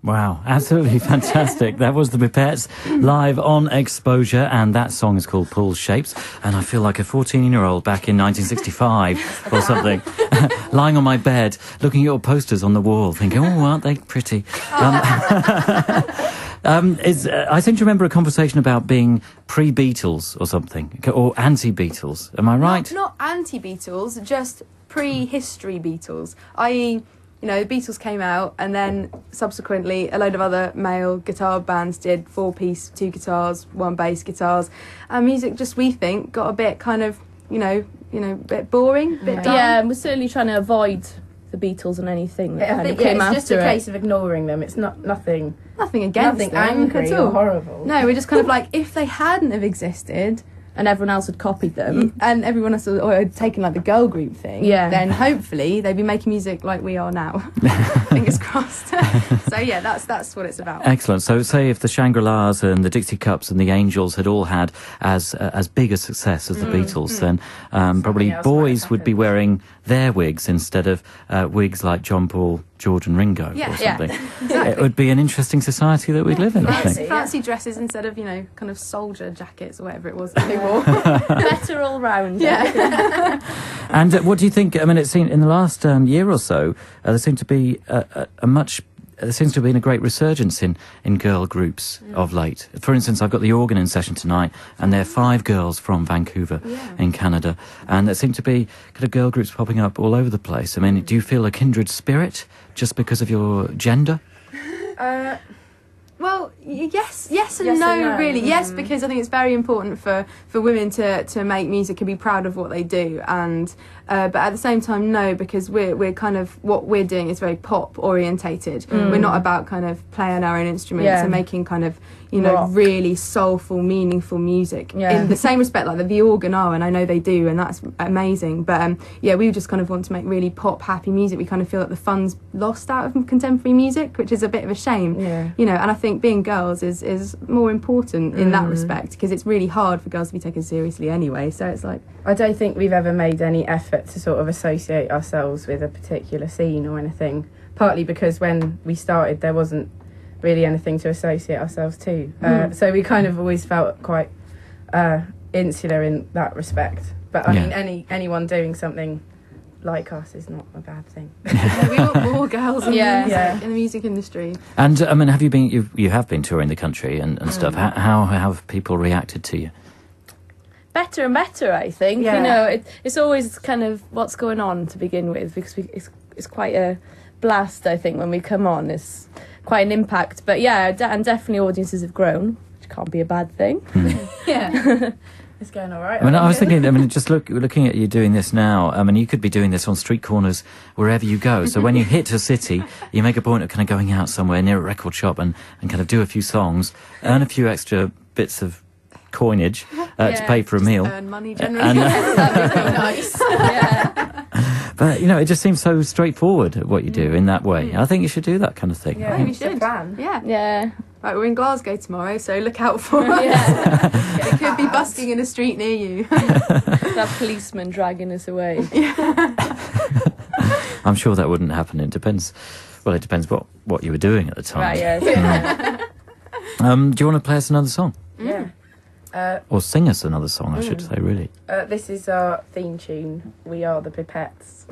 Wow, absolutely fantastic. That was the Pipettes live on Exposure, and that song is called Pool Shapes. And I feel like a 14-year-old back in 1965 or something, lying on my bed, looking at your posters on the wall, thinking, oh, aren't they pretty? I seem to remember a conversation about being pre-Beatles or something, or anti-Beatles. Am I right? Not anti-Beatles, just pre-history Beatles, i.e., you know, the Beatles came out and then subsequently a load of other male guitar bands did 4-piece, 2 guitars, 1 bass guitars, and music just, we think, got a bit kind of, a bit boring, a bit dull. Yeah, we're certainly trying to avoid the Beatles and anything that kind of came after it. It's just a case of ignoring them. It's nothing against them angry at all. Or horrible. No, we're just kind of like, if they hadn't have existed and everyone else had copied them, and everyone else had taken like the girl group thing, then hopefully they'd be making music like we are now. Fingers crossed. So yeah, that's what it's about. Excellent. So say if the Shangri-Las and the Dixie Cups and the Angels had all had as big a success as the Beatles, then probably boys would be wearing their wigs instead of wigs like John Paul, George and Ringo or something. Exactly. It would be an interesting society that we'd live in, I think. Fancy dresses instead of, kind of soldier jackets or whatever it was that they wore. Better all round. Yeah. And what do you think? I mean, it seemed in the last year or so, there seemed to be there seems to have been a great resurgence in girl groups of late. For instance, I've got the organ in session tonight, and there are 5 girls from Vancouver in Canada, and there seem to be kind of girl groups popping up all over the place. I mean, do you feel a kindred spirit just because of your gender? Well, yes and no, really. Yes, because I think it's very important for women to make music and be proud of what they do, and but at the same time, no, because we're kind of, what we're doing is very pop orientated. We're not about kind of playing our own instruments and making kind of rock, really soulful, meaningful music in the same respect like the organ are, and I know they do, and that's amazing. But we just kind of want to make really pop, happy music. We kind of feel that the fun's lost out of contemporary music, which is a bit of a shame. And I think being girls is more important in that respect, because it's really hard for girls to be taken seriously anyway. So it's like, I don't think we've ever made any effort to sort of associate ourselves with a particular scene or anything, partly because when we started there wasn't really anything to associate ourselves to, so we kind of always felt quite insular in that respect. But I mean, anyone doing something like us is not a bad thing. We want more girls in the music industry. And I mean, have you been? You have been touring the country and stuff. How have people reacted to you? Better and better, I think. It's always kind of what's going on to begin with, because it's quite a blast, I think, when we come on. It's quite an impact, but and definitely audiences have grown, which can't be a bad thing. It's going all right. I mean, I was thinking, just looking at you doing this now, you could be doing this on street corners wherever you go. So when you hit a city, you make a point of kind of going out somewhere near a record shop and kind of do a few songs, earn a few extra bits of coinage to pay for a meal. Earn money generally. That'd be nice. But, it just seems so straightforward what you do in that way. I think you should do that kind of thing. Yeah, I think we should. Plan. Yeah. Right, we're in Glasgow tomorrow, so look out for us. It could be busking in a street near you. That policeman dragging us away. I'm sure that wouldn't happen. It depends. Well, it depends what you were doing at the time. Right, yeah. Do you want to play us another song? Yeah. Or sing us another song, I should say, really. This is our theme tune, We Are the Pipettes.